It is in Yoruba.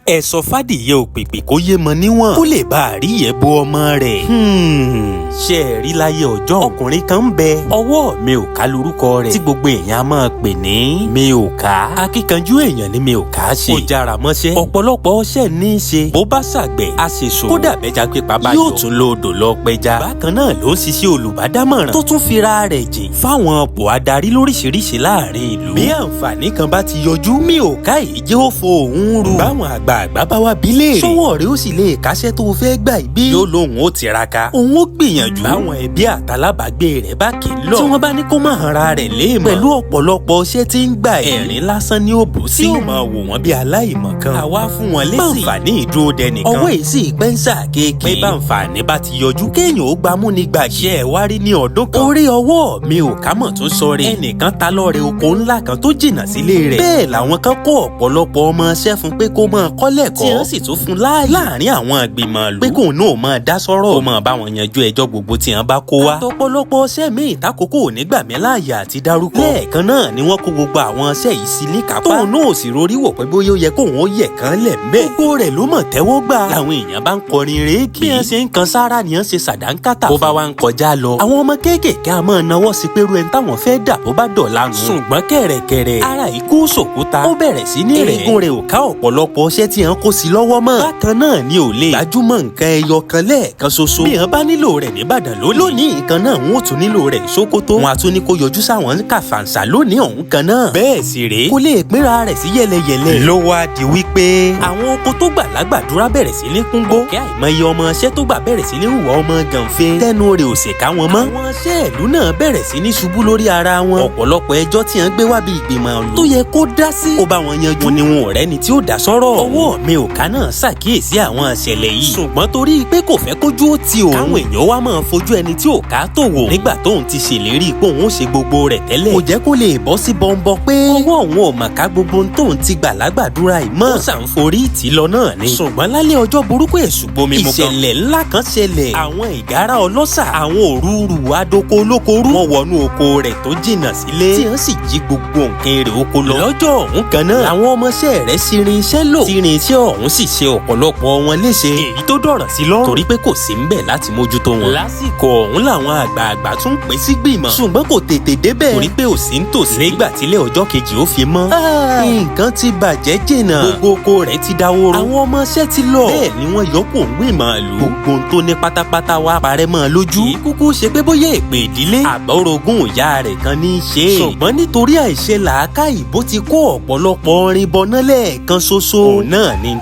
ẹ sọ fádìyẹ òpèpè kó yé mọ níwọ̀n kó lè bá àríyẹ bo ọmọ rẹ̀. ṣé ẹ rí láyé ọjọ́ ọkùnrin kan ń bẹ ọwọ́ mi ò ká lórúkọ rẹ̀ tí gbogbo èèyàn máa pè ní mi ò ká. akíkanjú èèyàn ni mi ò ká ṣe. ó jára mọ́ṣẹ́ ọ̀pọ̀lọpọ̀ ọṣẹ́ ní í ṣe. bó bá ṣàgbẹ̀ a ṣe ṣòwò kódà bẹ́jà pípa bá yọ yóò tún lo odò lọ pẹja. bákan náà ló ń ṣiṣẹ́ olùbádámọ̀ràn tó tún fira rẹ̀ jìn fáwọn ọ̀pọ̀ adarí lóríṣiríṣi láàrin ìlú. bí àǹfààní kan bá ti yọjú mi ò ká èyí jẹ́ ó fo òun ru. báwọn àgbààgbà bá wá bí léèrè sọ́wọ́ rẹ̀ ó sì lè kásẹ̀ tó fẹ́ gbà ìbí. yóò lóun ó tiraka òun ó gbìyànjú. báwọn ẹbí àtàlábàgbé rẹ̀ bá kì í lọ tí wọ́n bá ní kó má hanra rẹ̀ léèmọ̀ pẹ̀lú ọ̀pọ̀lọpọ̀ iṣẹ́ tí ń gbà ẹ̀rín lásán ní òbò sí. tí ó máa wò wọ́n bí aláìmọ̀ kan. àwa fún wọn lésì báǹfààní ìdúró dẹnìkan. ọwọ́ èyí sì pẹ́ńsà kéèké. pé báǹfààní bá ti yọjú kéèyàn ó gbámú ní gbàgbé ẹ̀ wá rí ní ọdún kan. orí ọwọ́ mi ò ká mọ̀ tún sọ rẹ̀. ẹnìkan ta lọ́rẹ̀ oko ńlá kan tó jìnnà sílé rẹ̀. bẹ́ẹ̀ làwọn kan kó ọ̀pọ̀lọpọ̀ ọmọ iṣẹ́ fún pé kó máa kọ́lẹ̀kọ́. tí wọ́n sì tún fún láàyè láàrin àwọn àgbìmọ̀ lò. pé kóun náà máa dá sọ́rọ̀. kó máa bá wọn yanjú ẹjọ́ gbogbo tí wọ́n bá kó wá. àtọ̀pọ̀lọpọ̀ iṣẹ́ míì tákòókò ò ní gbà mí láàyè àti dárúkọ. lẹ́ẹ̀kan náà ni wọ́n kó gbogbo àwọn iṣẹ́ yìí sí ní kápá. tóun náà sì rorí wò pé bóyá ó yẹ kóun ó yẹ̀ kán lẹ̀ mbẹ́. gbogbo rẹ̀ ló mọ̀ tẹ́wọ́ gbà. làwọn èèyàn bá ń kọrin réèkì. bí wọ́n ṣe ń kan sára ni wọ́n ṣe sàdánkátà. bó bá wa ń kọjá lọ. àwọn ọmọ kéékèèké a máa nawọ́ sí pẹ̀lú ẹni táwọn fẹ́ dà bó bá dọ̀la nù. ṣùgbọ́n kẹ̀rẹ̀kẹ̀rẹ̀ ara ikú sòkúta. ó bẹ̀rẹ̀ sí ní rẹ̀. eégún rẹ̀ ò ká ọ̀pọ̀lọpọ̀ ọṣẹ́ tí wọ́n kó sí lọ́wọ́ mọ́. bákan náà ni ò lè gbajúmọ̀ nǹkan ẹyọ kan lẹ́ẹ̀kan ṣoṣo. bí wọ́n bá nílò rẹ̀ nìbàdàn lónìí nǹkan náà wọn ò tún nílò rẹ̀ Sókótó. wọn a tún ní kó yọjú sáwọn Kàfàǹsà lónìí ọ̀hún kan náà. bẹ́ẹ̀ sì rèé kó lè pínra rẹ̀ sí yẹlẹyẹlẹ. ló wá di wípé àwọn oko tó gbà lágbàdúrà bẹ̀rẹ̀ sí ní kúngbó. kí àìmọye ọmọ iṣẹ́ tó gbà bẹ̀rẹ̀ sí ní hùwà ọmọ gànfẹ́. tẹnu rẹ̀ ò sì ká wọn mọ́. àwọn iṣẹ́ ìlú náà bẹ̀rẹ̀ sí ní ṣubú lórí ara wọn. ọ̀pọ̀lọpọ̀ ẹjọ́ tí wọ́n gbé wá bí ìgbìmọ̀ ọ̀lú. tó yẹ kó dá sí. ó bá wọn yanjú ni wọn ò rẹ́ni tí ó dá sọ́rọ̀. ọwọ́ mi ò ká náà ṣàkíyèsí àwọn ìṣẹ̀lẹ̀ yìí. ṣùgbọ́n torí pé kò fẹ́ kójú ó ti òun. káwọn èèyàn wá máa fojú ẹni tí ò ká tó wò. nígbà tóun ti ṣèlérí pé òun ó ṣe gbogbo rẹ̀ tẹ́lẹ̀. kò jẹ́ kó lè bọ́ sí bọ́ńbọ́ pé ọwọ́ òun ò mà ká gbogbo tóun ti gbà lágbàdúrà ìmọ̀. ó sàn forí ìtì lọ náà ni. ṣùgbọ́n lálẹ́ ọjọ́ burúkú èṣù gbomi mu kan. ìṣẹ̀lẹ̀ ńlá kan ṣẹlẹ̀. àwọn ìgárá ọlọ́ṣà àwọn òrùrù adoko olókorú. wọ́n wọnú oko rẹ̀ tó jìnnà sílé. tí wọ́n sì jí gbogbo nǹkan èrè oko lọ. lọ́jọ́ ọ̀hún kan náà làwọn ọmọọṣẹ́ rẹ̀ ṣirin iṣẹ́ lò. tírin iṣẹ́ ọ̀hún sì ṣe ọ̀pọ̀lọpọ̀ wọn léṣe. èyí tó dọ̀rọ̀ sí lọ́rùn. torí pé kò sí ńbẹ̀ láti mójútó wọn. lásìkò ọ̀hún làwọn àgbààgbà tún pè sí gbìmọ̀. ṣùgbọ́n kò tètè débẹ̀. torí pé ò sí nítòsí. nígbà tílé ọjọ́ kejì ó fi mọ́. nǹkan ti bàjẹ́ jìnnà. gbogbo oko rẹ̀ ti dáwóró. àwọn ọmọọṣẹ́ ti lọ. bẹ́ẹ̀ ni wọ́n yọ kó ń wé màálù. gbogbo ohun tó ní pátápátá wá parẹ́ mọ́ lójú. kì í kúkú ṣe pé bóyá èpè ìdílé. àbọ̀rọ̀gùn ìyá rẹ̀ kan ní í ṣe. ṣùgbọ́n nítorí àìṣe làákàyè bó ti kó ọ̀pọ̀lọpọ̀ orin bọná lẹ́ẹ̀kan ṣoṣo. òun náà ni tó